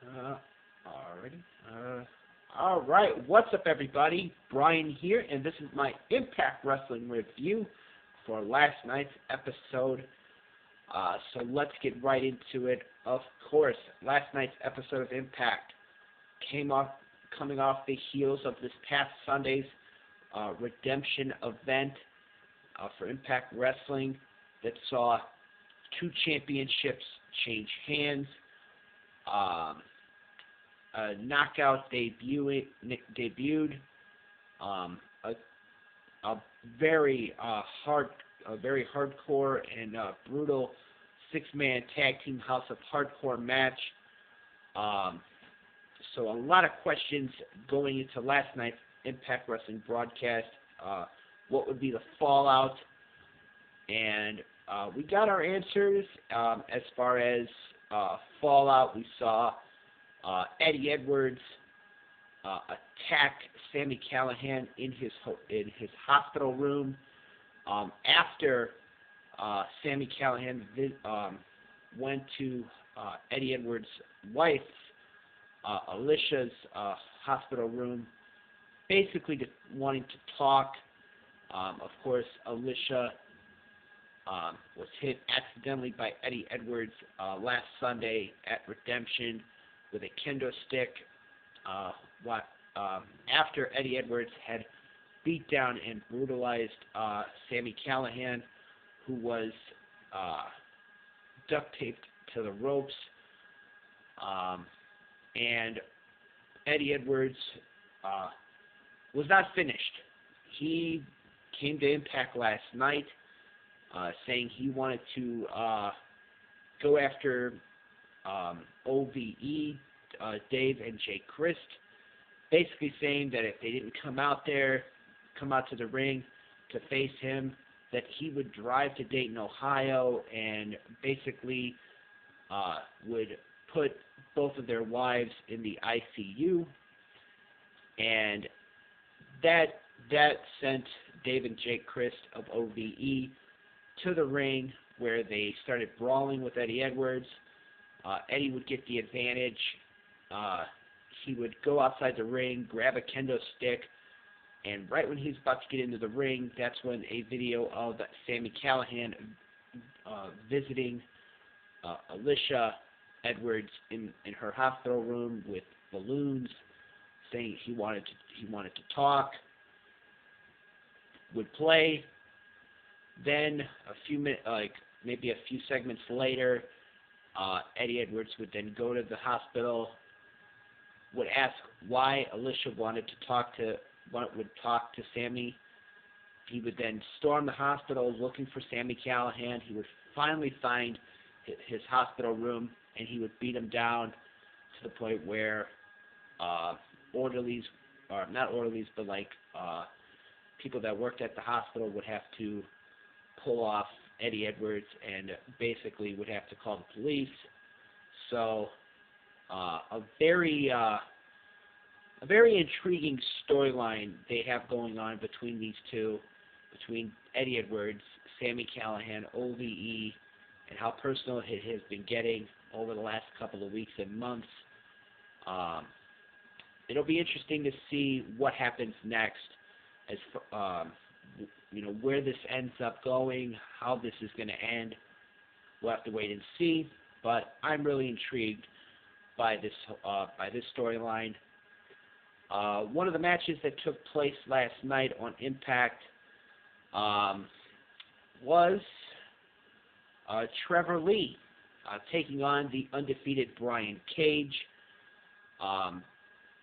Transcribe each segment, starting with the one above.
Alrighty. Alright, what's up everybody? Brian here, and this is my Impact Wrestling review for last night's episode. So let's get right into it. Of course, last night's episode of Impact coming off the heels of this past Sunday's redemption event for Impact Wrestling that saw two championships change hands. Knockout debuted. A very hardcore and brutal six-man tag team House of Hardcore match. So a lot of questions going into last night's Impact Wrestling broadcast. What would be the fallout? And we got our answers. As far as fallout, we saw Eddie Edwards attack Sami Callihan in his hospital room after Sami Callihan went to Eddie Edwards' wife, Alicia's hospital room, basically wanting to talk. Of course, Alicia was hit accidentally by Eddie Edwards last Sunday at Redemption with a kendo stick after Eddie Edwards had beat down and brutalized Sami Callihan, who was duct taped to the ropes. And Eddie Edwards was not finished. He came to Impact last night saying he wanted to go after OVE, Dave and Jay Christ, basically saying that if they didn't come out to the ring to face him, that he would drive to Dayton, Ohio, and basically would put both of their wives in the ICU, and that sent Dave and Jay Christ of OVE to the ring, where they started brawling with Eddie Edwards. Eddie would get the advantage. He would go outside the ring, grab a kendo stick, and right when he's about to get into the ring, that's when a video of Sami Callihan visiting Alicia Edwards in her hospital room with balloons, saying he wanted to talk, would play. Then maybe a few segments later, Eddie Edwards would then go to the hospital, would ask why Alicia would talk to Sami. He would then storm the hospital looking for Sami Callihan. He would finally find his hospital room, and he would beat him down to the point where people that worked at the hospital would have to pull off Eddie Edwards and basically would have to call the police. So a very intriguing storyline they have going on between these two, between Eddie Edwards, Sami Callihan, OVE, and how personal it has been getting over the last couple of weeks and months. It'll be interesting to see what happens next, as where this ends up going, how this is going to end. We'll have to wait and see. But I'm really intrigued by this storyline. One of the matches that took place last night on Impact was Trevor Lee taking on the undefeated Brian Cage.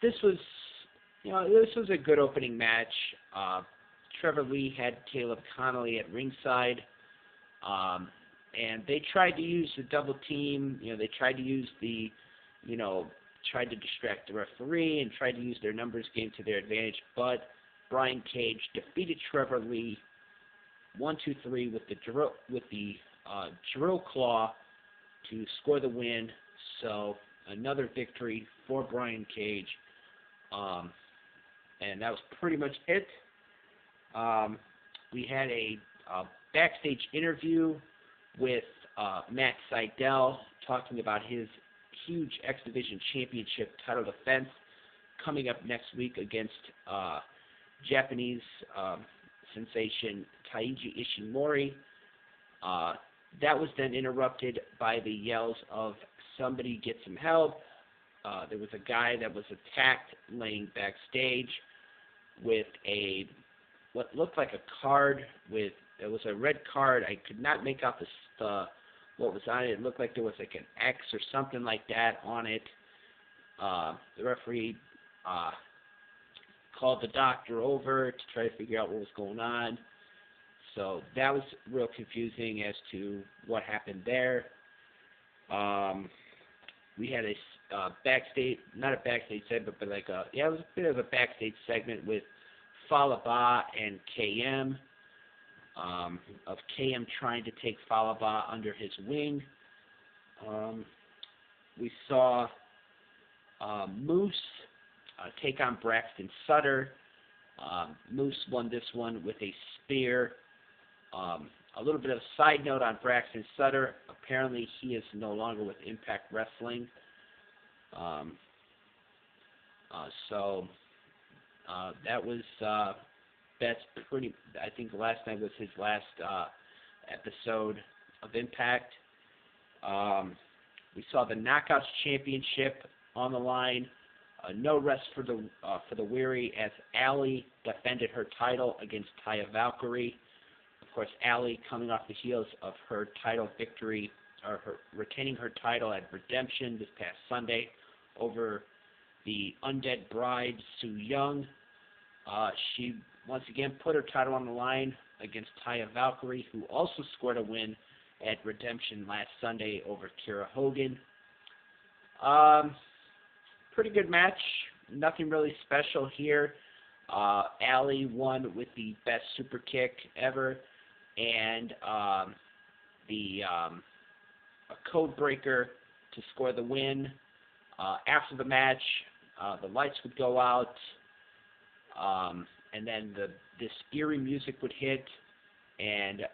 This was a good opening match. Trevor Lee had Caleb Connolly at ringside, and they tried to use the double team. They tried to use tried to distract the referee and tried to use their numbers game to their advantage, but Brian Cage defeated Trevor Lee 1-2-3 with the drill claw to score the win. So another victory for Brian Cage, and that was pretty much it. We had a backstage interview with Matt Sydal talking about his huge X Division Championship title defense coming up next week against Japanese sensation Taiji Ishimori. That was then interrupted by the yells of "somebody get some help." There was a guy that was attacked laying backstage with what looked like a card with, it was a red card. I could not make out what was on it. It looked like there was like an X or something like that on it. The referee called the doctor over to try to figure out what was going on. So that was real confusing as to what happened there. We had a backstage, not a backstage segment, but like it was a bit of a backstage segment with Falaba and KM, of KM trying to take Falaba under his wing. We saw Moose take on Braxton Sutter. Moose won this one with a spear. A little bit of a side note on Braxton Sutter. Apparently, he is no longer with Impact Wrestling. So that was that's pretty. I think last night was his last episode of Impact. We saw the Knockouts Championship on the line. No rest for the weary as Allie defended her title against Taya Valkyrie. Of course, Allie coming off the heels of her title victory, or her retaining her title at Redemption this past Sunday over the Undead Bride, Su Yung. She once again put her title on the line against Taya Valkyrie, who also scored a win at Redemption last Sunday over Kiera Hogan. Pretty good match. Nothing really special here. Allie won with the best super kick ever, and a code breaker to score the win. After the match, the lights would go out, and then the scary music would hit, and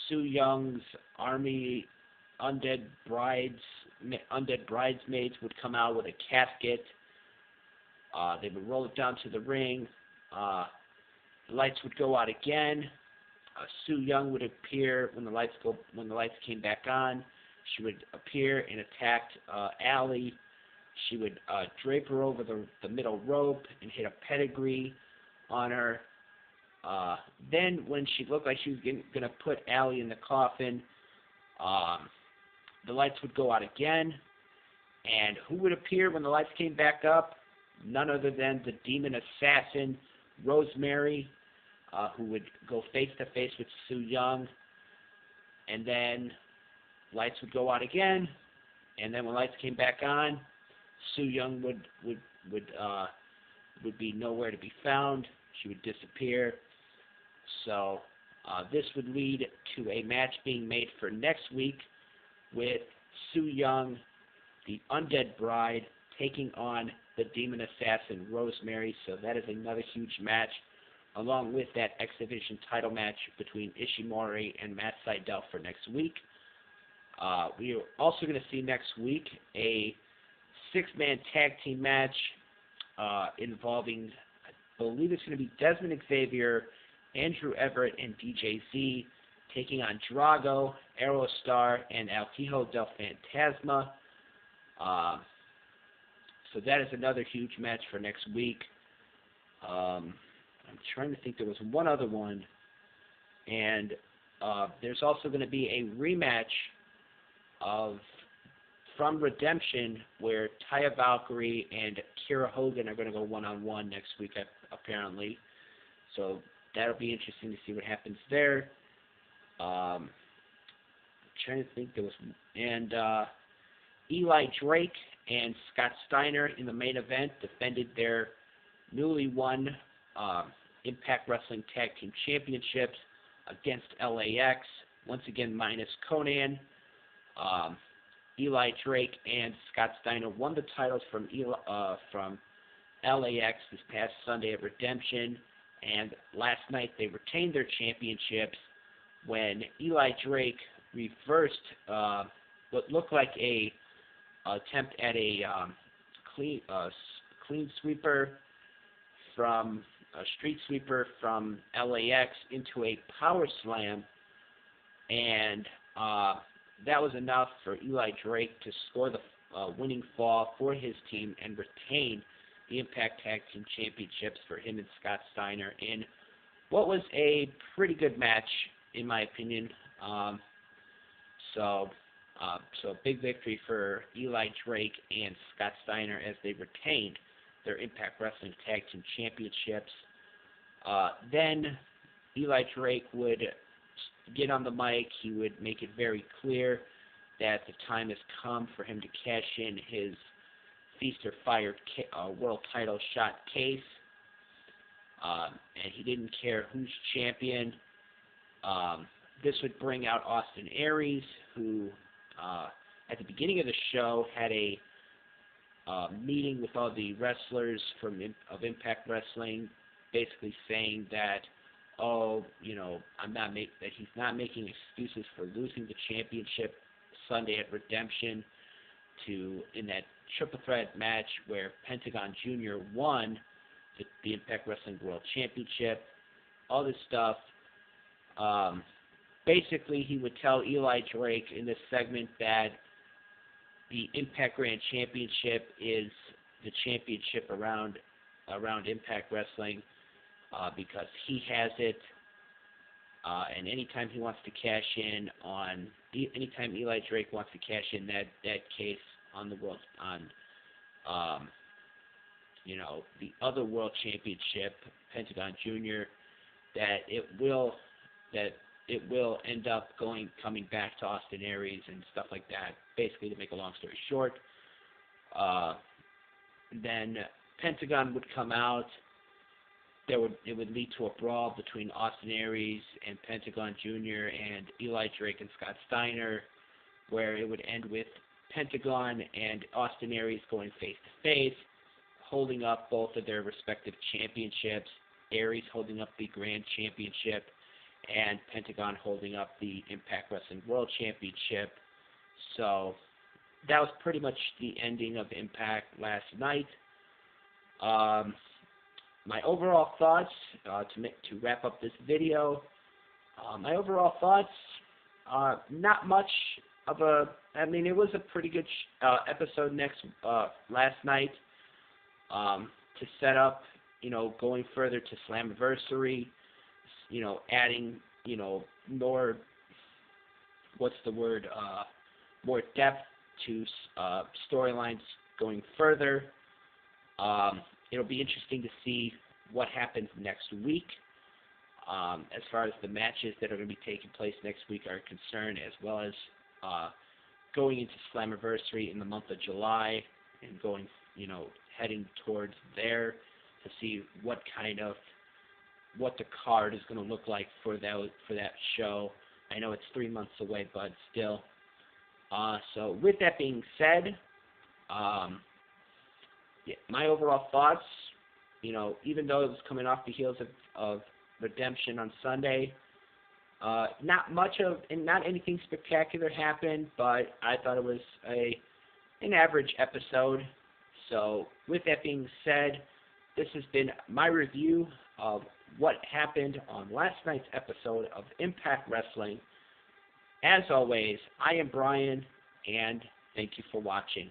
Su Young's army undead bridesmaids would come out with a casket. They would roll it down to the ring. The lights would go out again. Su Yung would appear when the lights came back on. She would appear and attack Allie. She would drape her over the middle rope and hit a pedigree on her. Then when she looked like she was going to put Allie in the coffin, the lights would go out again. And who would appear when the lights came back up? None other than the Demon Assassin, Rosemary, who would go face-to-face with Su Yung. And then lights would go out again. And then when lights came back on, Su Yung would be nowhere to be found. She would disappear. So this would lead to a match being made for next week with Su Yung, the Undead Bride, taking on the Demon Assassin, Rosemary. So that is another huge match, along with that X Division title match between Ishimori and Matt Sydal for next week. We are also going to see next week a 6-man tag team match involving, I believe it's going to be Desmond Xavier, Andrew Everett, and DJ Z taking on Drago, Aerostar, and El Hijo del Fantasma. So that is another huge match for next week. I'm trying to think, there was one other one. And there's also going to be a rematch from Redemption, where Taya Valkyrie and Kiera Hogan are going to go one-on-one next week, apparently. So that'll be interesting to see what happens there. I'm trying to think, there was, and Eli Drake and Scott Steiner in the main event defended their newly won Impact Wrestling Tag Team Championships against LAX, once again minus Conan. Eli Drake and Scott Steiner won the titles from LAX this past Sunday at Redemption, and last night they retained their championships when Eli Drake reversed what looked like a attempt at a clean sweeper from a street sweeper from LAX into a power slam, and that was enough for Eli Drake to score the winning fall for his team and retain the Impact Tag Team Championships for him and Scott Steiner in what was a pretty good match, in my opinion. So a big victory for Eli Drake and Scott Steiner as they retained their Impact Wrestling Tag Team Championships. Then Eli Drake would get on the mic. He would make it very clear that the time has come for him to cash in his Feast or Fire world title shot case. And he didn't care who's champion. This would bring out Austin Aries, who at the beginning of the show had a meeting with all the wrestlers of Impact Wrestling, basically saying that, that he's not making excuses for losing the championship Sunday at Redemption in that triple threat match where Pentagon Jr. won the Impact Wrestling World Championship, all this stuff. Basically, he would tell Eli Drake in this segment that the Impact Grand Championship is the championship around Impact Wrestling because he has it. And anytime he wants to cash in anytime Eli Drake wants to cash in that case on the the other world championship, Pentagon Jr., that it will end up coming back to Austin Aries and stuff like that. Basically, to make a long story short, then Pentagon would come out. It would lead to a brawl between Austin Aries and Pentagon Jr. and Eli Drake and Scott Steiner, where it would end with Pentagon and Austin Aries going face to face, holding up both of their respective championships. Aries holding up the Grand Championship, and Pentagon holding up the Impact Wrestling World Championship. So that was pretty much the ending of Impact last night. My overall thoughts, to wrap up this video, my overall thoughts, not much of it was a pretty good episode last night to set up, going further to Slammiversary, adding, more, more depth to storylines going further. It'll be interesting to see what happens next week as far as the matches that are going to be taking place next week are concerned, as well as going into Slammiversary in the month of July and heading towards there to see what the card is going to look like for that show. I know it's 3 months away, but still. So with that being said, my overall thoughts, even though it was coming off the heels of Redemption on Sunday, not anything spectacular happened, but I thought it was an average episode. So with that being said, this has been my review of what happened on last night's episode of Impact Wrestling. As always, I am Brian, and thank you for watching.